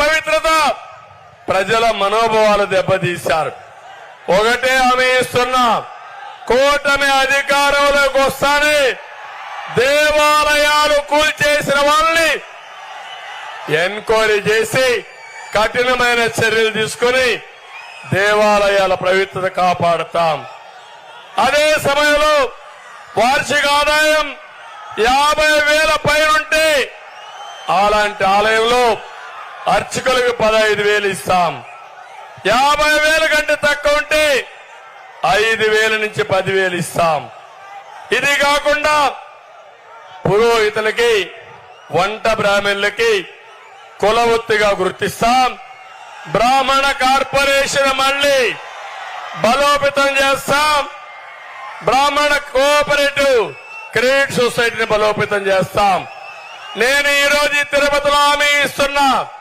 పవిత్రత, ప్రజల మనోభావాలు దెబ్బతీశారు. ఒకటే హామీ ఇస్తున్నా, కూటమి అధికారంలోకి వస్తానే దేవాలయాలు కూల్చేసిన వాళ్ళని ఎంక్వైరీ చేసి కఠినమైన చర్యలు తీసుకుని దేవాలయాల పవిత్రత కాపాడుతాం. అదే సమయంలో వార్షిక ఆదాయం 50,000 పైనుంటే అలాంటి ఆలయంలో అర్చకులకు 15,000 ఇస్తాం. 50,000 కంటే తక్కువ ఉంటే 5,000 నుంచి 10,000 ఇస్తాం. ఇది కాకుండా పురోహితులకి, వంట బ్రాహ్మణులకి కుల వృత్తిగా గుర్తిస్తాం. బ్రాహ్మణ కార్పొరేషన్ మళ్లీ బలోపేతం చేస్తాం. బ్రాహ్మణ కోఆపరేటివ్ క్రెడిట్ సొసైటీని బలోపేతం చేస్తాం. నేను ఈ రోజు తిరుపతిలో హామీ ఇస్తున్నా,